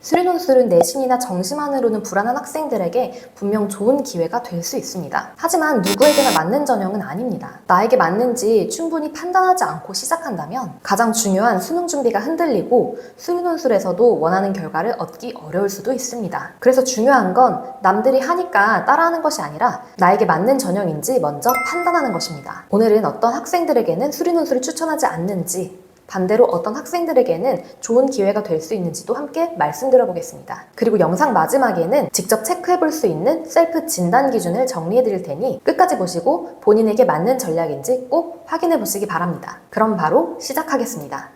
수리논술은 내신이나 정시만으로는 불안한 학생들에게 분명 좋은 기회가 될 수 있습니다. 하지만 누구에게나 맞는 전형은 아닙니다. 나에게 맞는지 충분히 판단하지 않고 시작한다면 가장 중요한 수능 준비가 흔들리고 수리논술에서도 원하는 결과를 얻기 어려울 수도 있습니다. 그래서 중요한 건 남들이 하니까 따라하는 것이 아니라 나에게 맞는 전형인지 먼저 판단하는 것입니다. 오늘은 어떤 학생들에게는 수리논술을 추천하지 않는지, 반대로 어떤 학생들에게는 좋은 기회가 될 수 있는지도 함께 말씀드려 보겠습니다. 그리고 영상 마지막에는 직접 체크해 볼 수 있는 셀프 진단 기준을 정리해 드릴 테니 끝까지 보시고 본인에게 맞는 전략인지 꼭 확인해 보시기 바랍니다. 그럼 바로 시작하겠습니다.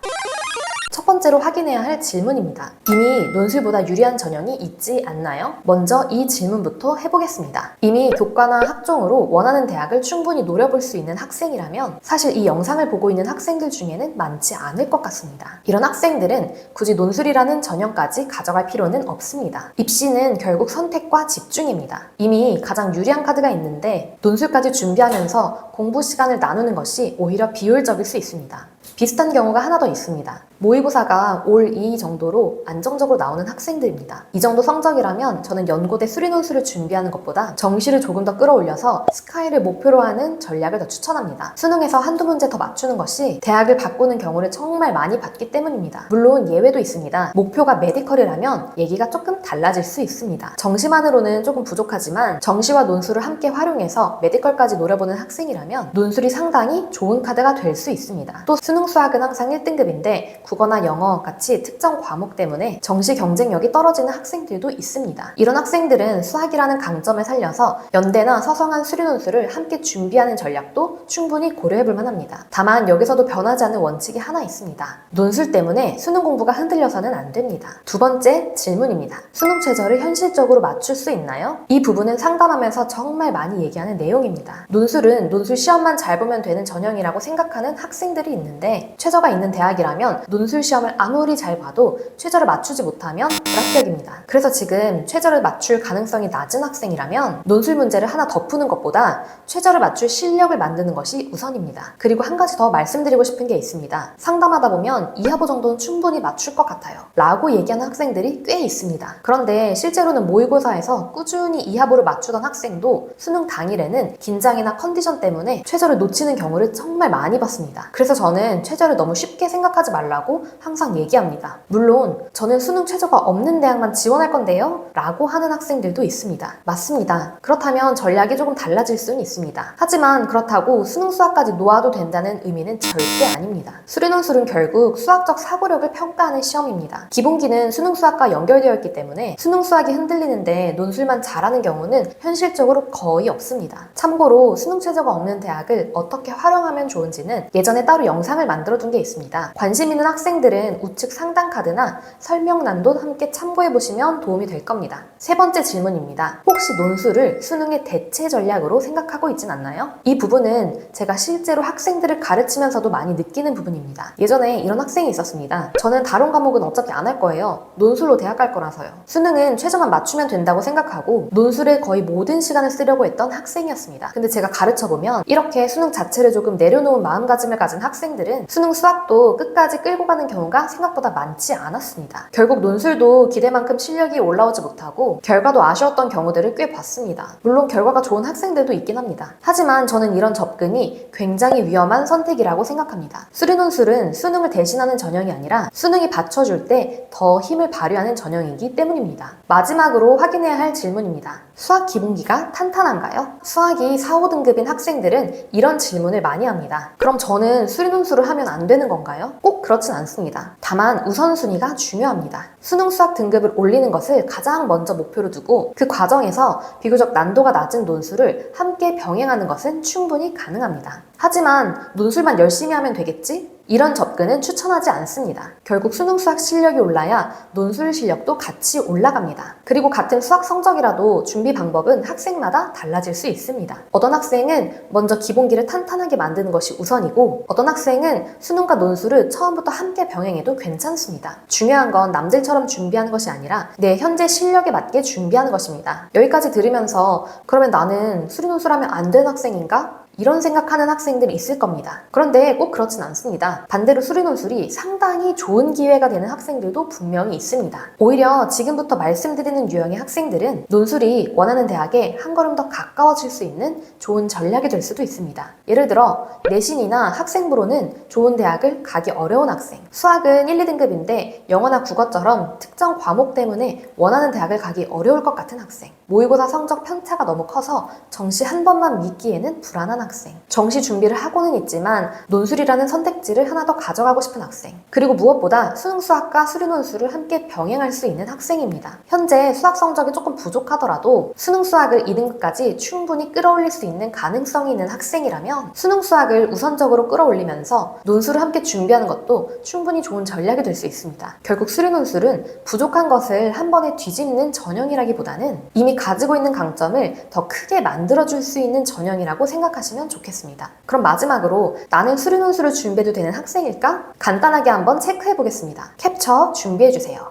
첫 번째로 확인해야 할 질문입니다. 이미 논술보다 유리한 전형이 있지 않나요? 먼저 이 질문부터 해보겠습니다. 이미 교과나 학종으로 원하는 대학을 충분히 노려볼 수 있는 학생이라면 사실 이 영상을 보고 있는 학생들 중에는 많지 않을 것 같습니다. 이런 학생들은 굳이 논술이라는 전형까지 가져갈 필요는 없습니다. 입시는 결국 선택과 집중입니다. 이미 가장 유리한 카드가 있는데 논술까지 준비하면서 공부 시간을 나누는 것이 오히려 비효율적일 수 있습니다. 비슷한 경우가 하나 더 있습니다. 모의고사가 올 2 정도로 안정적으로 나오는 학생들입니다. 이 정도 성적이라면 저는 연고대 수리논술을 준비하는 것보다 정시를 조금 더 끌어올려서 스카이를 목표로 하는 전략을 더 추천합니다. 수능에서 한두 문제 더 맞추는 것이 대학을 바꾸는 경우를 정말 많이 봤기 때문입니다. 물론 예외도 있습니다. 목표가 메디컬이라면 얘기가 조금 달라질 수 있습니다. 정시만으로는 조금 부족하지만 정시와 논술을 함께 활용해서 메디컬까지 노려보는 학생이라면 논술이 상당히 좋은 카드가 될 수 있습니다. 또 수능 수학은 항상 1등급인데 국어나 영어 같이 특정 과목 때문에 정시 경쟁력이 떨어지는 학생들도 있습니다. 이런 학생들은 수학이라는 강점을 살려서 연대나 서성한 수리논술을 함께 준비하는 전략도 충분히 고려해볼 만합니다. 다만 여기서도 변하지 않는 원칙이 하나 있습니다. 논술 때문에 수능 공부가 흔들려서는 안 됩니다. 두 번째 질문입니다. 수능 최저를 현실적으로 맞출 수 있나요? 이 부분은 상담하면서 정말 많이 얘기하는 내용입니다. 논술은 논술 시험만 잘 보면 되는 전형이라고 생각하는 학생들이 있는데 최저가 있는 대학이라면 논술 시험을 아무리 잘 봐도 최저를 맞추지 못하면 불합격입니다. 그래서 지금 최저를 맞출 가능성이 낮은 학생이라면 논술 문제를 하나 더 푸는 것보다 최저를 맞출 실력을 만드는 것이 우선입니다. 그리고 한 가지 더 말씀드리고 싶은 게 있습니다. 상담하다 보면 이하보 정도는 충분히 맞출 것 같아요 라고 얘기하는 학생들이 꽤 있습니다. 그런데 실제로는 모의고사에서 꾸준히 이하보를 맞추던 학생도 수능 당일에는 긴장이나 컨디션 때문에 최저를 놓치는 경우를 정말 많이 봤습니다. 그래서 저는 최저를 너무 쉽게 생각하지 말라고 항상 얘기합니다. 물론 저는 수능 최저가 없는 대학만 지원할 건데요 라고 하는 학생들도 있습니다. 맞습니다. 그렇다면 전략이 조금 달라질 수는 있습니다. 하지만 그렇다고 수능 수학까지 놓아도 된다는 의미는 절대 아닙니다. 수리논술은 결국 수학적 사고력을 평가하는 시험입니다. 기본기는 수능 수학과 연결되어 있기 때문에 수능 수학이 흔들리는데 논술만 잘하는 경우는 현실적으로 거의 없습니다. 참고로 수능 최저가 없는 대학을 어떻게 활용하면 좋은지는 예전에 따로 영상을 만들어둔 게 있습니다. 관심 있는 학생들은 우측 상단 카드나 설명란도 함께 참고해보시면 도움이 될 겁니다. 세 번째 질문입니다. 혹시 논술을 수능의 대체 전략으로 생각하고 있진 않나요? 이 부분은 제가 실제로 학생들을 가르치면서도 많이 느끼는 부분입니다. 예전에 이런 학생이 있었습니다. 저는 다른 과목은 어차피 안 할 거예요. 논술로 대학 갈 거라서요. 수능은 최저만 맞추면 된다고 생각하고 논술에 거의 모든 시간을 쓰려고 했던 학생이었습니다. 근데 제가 가르쳐보면 이렇게 수능 자체를 조금 내려놓은 마음가짐을 가진 학생들은 수능 수학도 끝까지 끌고 가는 경우가 생각보다 많지 않았습니다. 결국 논술도 기대만큼 실력이 올라오지 못하고 결과도 아쉬웠던 경우들을 꽤 봤습니다. 물론 결과가 좋은 학생들도 있긴 합니다. 하지만 저는 이런 접근이 굉장히 위험한 선택이라고 생각합니다. 수리논술은 수능을 대신하는 전형이 아니라 수능이 받쳐줄 때 더 힘을 발휘하는 전형이기 때문입니다. 마지막으로 확인해야 할 질문입니다. 수학 기본기가 탄탄한가요? 수학이 4, 5등급인 학생들은 이런 질문을 많이 합니다. 그럼 저는 수리논술을 하면 안 되는 건가요? 꼭 그렇진 않습니다. 다만 우선순위가 중요합니다. 수능 수학 등급을 올리는 것을 가장 먼저 목표로 두고 그 과정에서 비교적 난도가 낮은 논술을 함께 병행하는 것은 충분히 가능합니다. 하지만 논술만 열심히 하면 되겠지? 이런 접근은 추천하지 않습니다. 결국 수능 수학 실력이 올라야 논술 실력도 같이 올라갑니다. 그리고 같은 수학 성적이라도 준비 방법은 학생마다 달라질 수 있습니다. 어떤 학생은 먼저 기본기를 탄탄하게 만드는 것이 우선이고 어떤 학생은 수능과 논술을 처음부터 함께 병행해도 괜찮습니다. 중요한 건 남들처럼 준비하는 것이 아니라 내 현재 실력에 맞게 준비하는 것입니다. 여기까지 들으면서 그러면 나는 수리논술하면 안 되는 학생인가? 이런 생각하는 학생들이 있을 겁니다. 그런데 꼭 그렇진 않습니다. 반대로 수리논술이 상당히 좋은 기회가 되는 학생들도 분명히 있습니다. 오히려 지금부터 말씀드리는 유형의 학생들은 논술이 원하는 대학에 한 걸음 더 가까워질 수 있는 좋은 전략이 될 수도 있습니다. 예를 들어 내신이나 학생부로는 좋은 대학을 가기 어려운 학생, 수학은 1, 2등급인데 영어나 국어처럼 특정 과목 때문에 원하는 대학을 가기 어려울 것 같은 학생, 모의고사 성적 편차가 너무 커서 정시 한 번만 믿기에는 불안한 학생, 정시 준비를 하고는 있지만 논술이라는 선택지를 하나 더 가져가고 싶은 학생, 그리고 무엇보다 수능 수학과 수리 논술을 함께 병행할 수 있는 학생입니다. 현재 수학 성적이 조금 부족하더라도 수능 수학을 2등급까지 충분히 끌어올릴 수 있는 가능성이 있는 학생이라면 수능 수학을 우선적으로 끌어올리면서 논술을 함께 준비하는 것도 충분히 좋은 전략이 될 수 있습니다. 결국 수리 논술은 부족한 것을 한 번에 뒤집는 전형이라기보다는 이미 가지고 있는 강점을 더 크게 만들어줄 수 있는 전형이라고 생각하시면 좋겠습니다. 그럼 마지막으로 나는 수리 논술을 준비해도 되는 학생일까? 간단하게 한번 체크해 보겠습니다. 캡처 준비해주세요.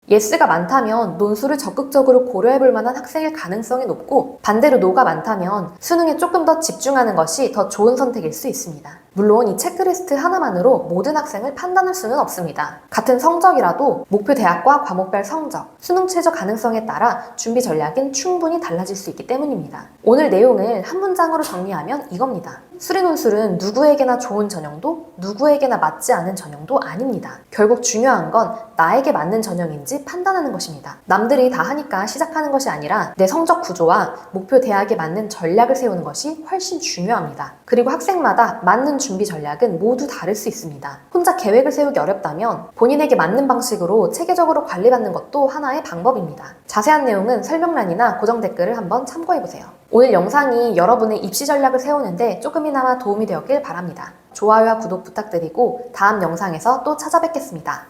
예스가 많다면 논술을 적극적으로 고려해볼 만한 학생일 가능성이 높고, 반대로 노가 많다면 수능에 조금 더 집중하는 것이 더 좋은 선택일 수 있습니다. 물론 이 체크리스트 하나만으로 모든 학생을 판단할 수는 없습니다. 같은 성적이라도 목표 대학과 과목별 성적, 수능 최저 가능성에 따라 준비 전략은 충분히 달라질 수 있기 때문입니다. 오늘 내용을 한 문장으로 정리하면 이겁니다. 수리 논술은 누구에게나 좋은 전형도 누구에게나 맞지 않은 전형도 아닙니다. 결국 중요한 건 나에게 맞는 전형인지 판단하는 것입니다. 남들이 다 하니까 시작하는 것이 아니라 내 성적 구조와 목표 대학에 맞는 전략을 세우는 것이 훨씬 중요합니다. 그리고 학생마다 맞는 준비 전략은 모두 다를 수 있습니다. 혼자 계획을 세우기 어렵다면 본인에게 맞는 방식으로 체계적으로 관리받는 것도 하나의 방법입니다. 자세한 내용은 설명란이나 고정 댓글을 한번 참고해보세요. 오늘 영상이 여러분의 입시 전략을 세우는데 조금이나마 도움이 되었길 바랍니다. 좋아요와 구독 부탁드리고 다음 영상에서 또 찾아뵙겠습니다.